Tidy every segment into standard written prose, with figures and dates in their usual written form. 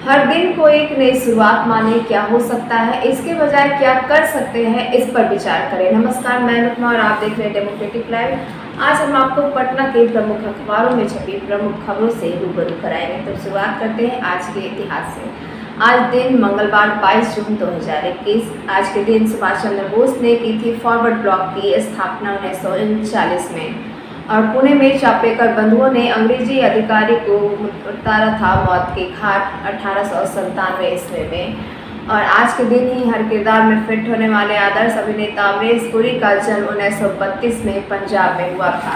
हर दिन को एक नई शुरुआत माने क्या हो सकता है, इसके बजाय क्या कर सकते हैं, इस पर विचार करें। नमस्कार, मैं अनुपमा और आप देख रहे हैं डेमोक्रेटिक लाइव। आज हम आपको पटना के प्रमुख अखबारों में छपी प्रमुख खबरों से रूबरू कराएंगे। तो शुरुआत करते हैं आज के इतिहास से। आज दिन मंगलवार 22 जून 2021। आज के दिन सुभाष चंद्र बोस ने की थी फॉरवर्ड ब्लॉक की स्थापना 1939 में, और पुणे में चापेकर बंधुओं ने अंग्रेजी अधिकारी को उतारा था मौत के घाट 1897 ईस्वी में। और आज के दिन ही हर किरदार में फिट होने वाले आदर्श अभिनेता अमरीश पुरी का जन्म 1932 में पंजाब में हुआ था।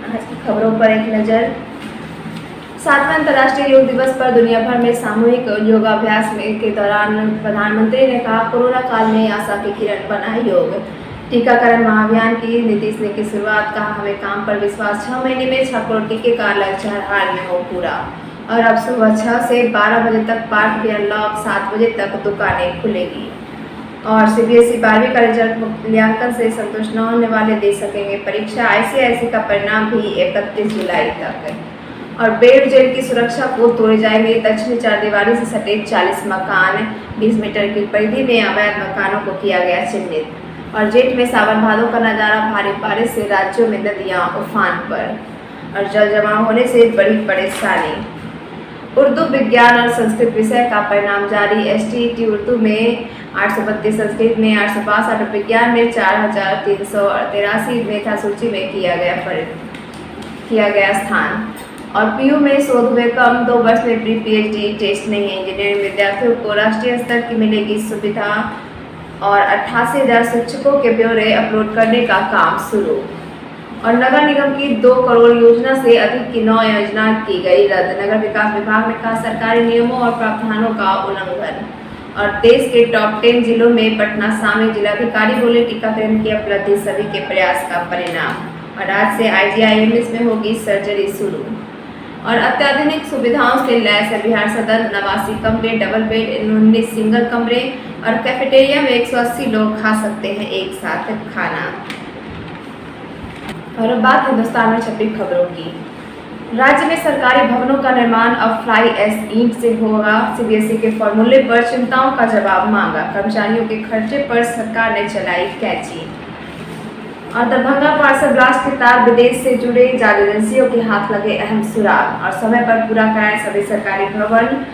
आज की खबरों पर एक नज़र। 7वें अंतर्राष्ट्रीय योग दिवस पर दुनिया भर में सामूहिक योगाभ्यास के दौरान प्रधानमंत्री ने कहा, कोरोना काल में आशा की किरण बना योग। टीकाकरण महाअभियान की नीतीश ने की शुरुआत, कहा हमें काम पर विश्वास, 6 महीने में 6 करोड़ टीके का लक्ष्य हर हाल में हो पूरा। और अब सुबह 6 से 12 बजे तक पार्क भी अनलॉक, 7 बजे तक दुकानें खुलेगी। और सीबीएसई 12वीं का रिजल्ट मूल्यांकन से संतुष्ट न होने वाले दे सकेंगे परीक्षा। आईसीआईसी का परिणाम भी 31 जुलाई तक। और बेड जेल की सुरक्षा को तोड़े जाएंगे दक्षिणी चारदीवारी से सटे 40 मकान, 20 मीटर की परिधि में अवैध मकानों को किया गया चिन्हित। और जेठ में सावन भादों का नज़ारा, भारी बारिश से राज्यों में नदियां उफान पर, और जल जमाव होने से बड़ी परेशानी। उर्दू, विज्ञान और संस्कृत विषय का परिणाम जारी। एसटीईटी उर्दू में 832, संस्कृत में 862 और विज्ञान में 4383 मेधा सूची में किया गया स्थान। और पीयू में शोध हुए कम, 2 वर्ष में प्री पीएचडी टेस्ट नहीं है। इंजीनियरिंग विद्यार्थियों को राष्ट्रीय स्तर की मिलेगी सुविधा। और 88,000 शिक्षकों के ब्यौरे अपलोड करने का काम शुरू। और नगर निगम की 2 करोड़ योजना से अधिक की 9 योजना की गई रद्द। नगर विकास विभाग ने कहा, सरकारी नियमों और प्रावधानों का उल्लंघन। और देश के टॉप 10 जिलों में पटना शामिल। जिलाधिकारी बोले, टीकाकरण की उपलब्धि सभी के प्रयास का परिणाम। और आज से आईजीआईएमएस में होगी सर्जरी शुरू। और अत्याधुनिक सुविधाओं से लैस है बिहार सदन, 89 कमरे, डबल बेड, 19 सिंगल कमरे। और कैफेटेरिया में 180 लोग खा सकते हैं एक साथ खाना। और अब बात हिंदुस्तान में छपी खबरों की। राज्य में सरकारी भवनों का निर्माण अब फ्लाई ऐश ईंट से होगा। सीबीएसई के फॉर्मूले पर चिंताओं का जवाब मांगा। कर्मचारियों के खर्चे पर सरकार ने चलाई कैंची। और दरभंगा पार्सल ब्लास्ट के तार विदेश से जुड़े, जाली एजेंसियों के हाथ लगे अहम सुराग। और समय पर पूरा कराएं सभी सरकारी भवन।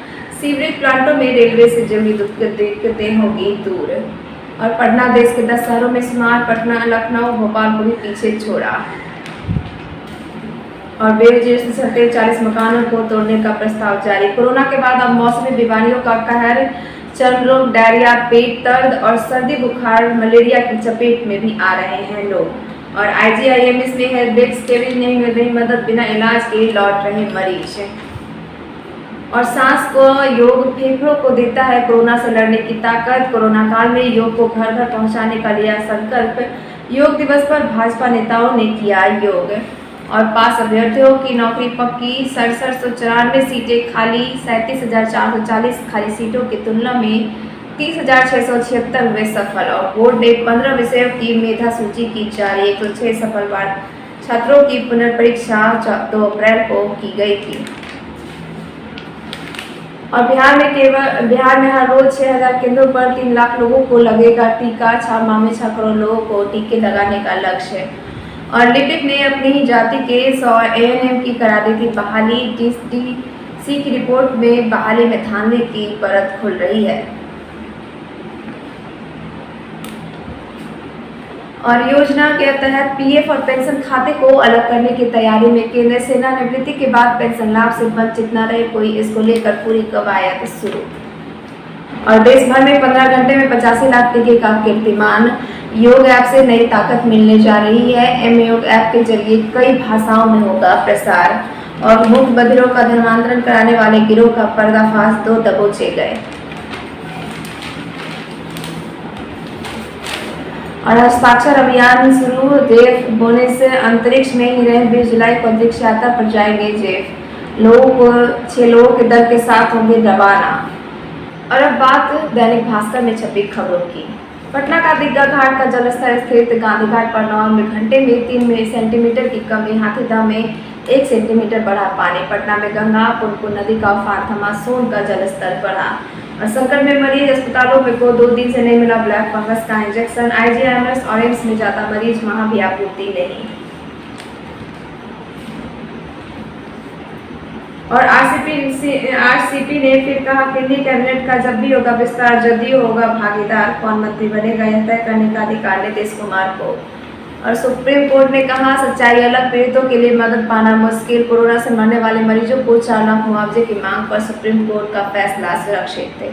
सीवरेज प्लांटों में रेलवे से जुड़ी दिक्कतें होगी दूर। और पटना देश के 10 शहरों में शुमार। पटना, लखनऊ, भोपाल को भी पीछे छोड़ा। और बेवजह से सटे 40 मकानों को तोड़ने का प्रस्ताव जारी। कोरोना के बाद अब मौसमी बीमारियों का कहर। चर्म रोग, डायरिया, पेट दर्द और सर्दी बुखार, मलेरिया की चपेट में भी आ रहे हैं लोग। और आईजीआईएमएस में हेल्थ डेस्क के भी नहीं मिल रही मदद, बिना इलाज के लौट रहे मरीज। और सांस को योग फेफड़ों को देता है कोरोना से लड़ने की ताकत। कोरोना काल में योग को घर घर पहुंचाने का लिया संकल्प। योग दिवस पर भाजपा नेताओं ने किया योग। और पास अभ्यर्थियों की नौकरी पक्की। 6794 सीटें खाली, 37,440 खाली सीटों की तुलना में 30,676 हुए सफल। और बोर्ड ने 15 विषयों की मेधा सूची की जारी। 106 सफल छात्रों की पुनर्परीक्षा 2 अप्रैल को की गई थी। और बिहार में हर रोज 6,000 केंद्रों पर 3 लाख लोगों को लगेगा टीका। 6 माह में 6 करोड़ लोगों को टीके लगाने का लक्ष्य। और लिपिक ने अपनी ही जाति के 100 एएनएम की करा दी थी बहाली। डीसी की रिपोर्ट में बहाली में धांधली की परत खुल रही है। और योजना के तहत पीएफ और पेंशन खाते को अलग करने की तैयारी में केंद्र। सेवानिवृत्ति के बाद पेंशन लाभ से वंचित न रहे कोई, इसको लेकर पूरी कवायद शुरू। और देश भर में 15 घंटे में 85 लाख टीके का कीर्तिमान। योग ऐप से नई ताकत मिलने जा रही है। एम योग ऐप के जरिए कई भाषाओं में होगा प्रसार। और मुफ्त बधिरों का धर्मांतरण कराने वाले गिरोह का पर्दाफाश, 2 दबोचे गए। और हस्ताक्षर अभियान शुरू। जेफ बोने से अंतरिक्ष में ही रहे 20 जुलाई को अंतरिक्ष यात्रा पर जाएंगे जेफ। लोगों को 6 लोगों के दल के साथ होंगे रवाना। और अब बात दैनिक भास्कर में छपी खबरों की। पटना का दीघा घाट का जलस्तर स्थित गांधी घाट पर 9 घंटे में 3 सेंटीमीटर की कमी। हाथीदह में 1 सेंटीमीटर बढ़ा पानी। पटना में गंगा पुनपुन नदी का उफान थमा, सोन का जलस्तर बढ़ा। और संकट में मरीज, अस्पतालों में को 2 दिन से नहीं मिला ब्लैक फंगस का इंजेक्शन। IGIMS और एम्स में जाता मरीज, वहां भी आपूर्ति नहीं। और आरसीपी ने फिर कहा, केंद्रीय कैबिनेट का जब भी होगा विस्तार, जदयू होगा भागीदार, कौन मंत्री बनेगा यह तय करने का अधिकार नीतीश कुमार को। और सुप्रीम कोर्ट ने कहा, सच्चाई अलग, पीड़ितों के लिए मदद पाना मुश्किल। कोरोना से मरने वाले मरीजों को 4 लाख मुआवजे की मांग पर सुप्रीम कोर्ट का फैसला सुरक्षित है।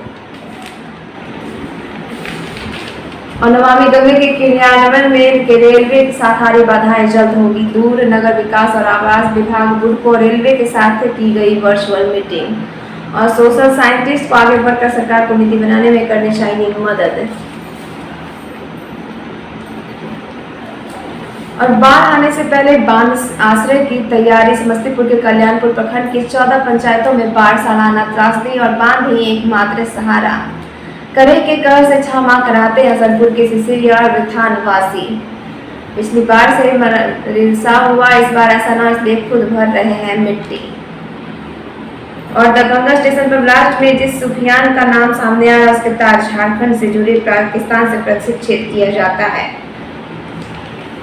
और नमामि गंगे के क्रियान्वयन में रेलवे की साकारी बाधाएं जल्द होगी दूर। नगर विकास और आवास विभाग बुडको रेलवे के साथ की गई वर्चुअल मीटिंग। और सोशल साइंटिस्ट को आगे बढ़कर सरकार को नीति बनाने में करनी चाहिए मदद। और बाढ़ आने से पहले बांध आश्रय की तैयारी। समस्तीपुर के कल्याणपुर प्रखंड की 14 पंचायतों में बाढ़ सालाना त्रासदी और बांध ही एकमात्र सहारा। करे के कहर से क्षमा कराते हसनपुर के सिसिरिया और विथान वासी। पिछली बार से रिसाव हुआ, इस बार ऐसा न, इसलिए खुद भर रहे हैं मिट्टी। और दरभंगा स्टेशन पर ब्लास्ट में जिस सुफियान का नाम सामने आया, उसके तार झारखंड से जुड़े पाकिस्तान से प्रशिक्षित किया जाता है।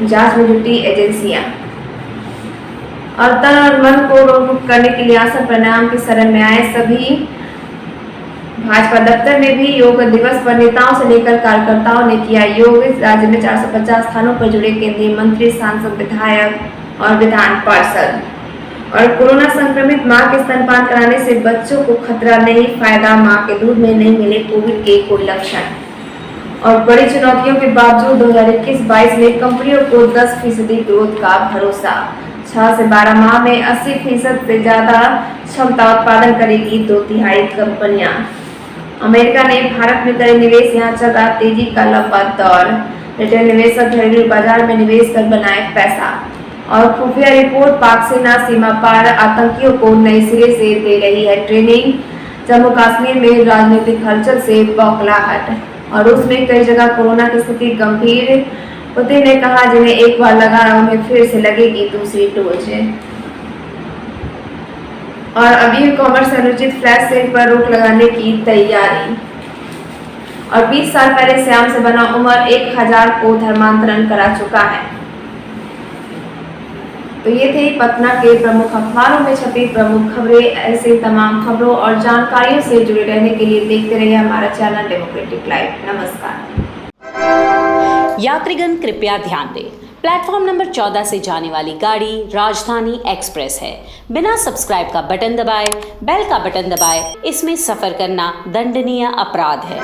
जांच में जुटी एजेंसियां। और तन और मन को रोक करने के लिए आसन प्राणायाम की शरण में आए सभी। भाजपा दफ्तर में भी योग दिवस पर नेताओं से लेकर कार्यकर्ताओं ने किया योग। राज्य में 450 स्थानों पर जुड़े केंद्रीय मंत्री, सांसद, विधायक और विधान पार्षद। और कोरोना संक्रमित मां के स्तनपान कराने से बच्चों को खतरा नहीं, फायदा, मां के दूध में नहीं मिले कोविड के कोई लक्षण। और बड़ी चुनौतियों के बावजूद 2021-22 में कंपनियों को 10% ग्रोथ का भरोसा। 6 से 12 माह में 80% से ज्यादा क्षमता उत्पादन करेगी 2/3 कंपनियां। अमेरिका ने भारत में करे निवेश, यहाँ चल रहा तेजी का लंबा दौर। रिटेल निवेशक घरेलू बाजार में निवेश कर बनाए पैसा। और खुफिया रिपोर्ट, पाक सेना सीमा पार आतंकियों को नए सिरे से दे रही है ट्रेनिंग। जम्मू कश्मीर में राजनीतिक हलचल से बौखलाहट। और रूस में कई जगह कोरोना की स्थिति गंभीर। पुतिन ने कहा, जिन्हें एक बार लगा उन्हें फिर से लगेगी दूसरी डोज। और अभी कॉमर्स से अनुचित फ्लैश सेल पर रोक लगाने की तैयारी। और 20 साल पहले श्याम से बना उमर 1000 को धर्मांतरण करा चुका है। तो ये थे पटना के प्रमुख अखबारों में छपी प्रमुख खबरें। ऐसे तमाम खबरों और जानकारियों से जुड़े रहने के लिए देखते रहिए हमारा चैनल डेमोक्रेटिक लाइव। नमस्कार। यात्रीगण कृपया ध्यान दें, प्लेटफॉर्म नंबर 14 से जाने वाली गाड़ी राजधानी एक्सप्रेस है। बिना सब्सक्राइब का बटन दबाए, बेल का बटन दबाए, इसमें सफर करना दंडनीय अपराध है।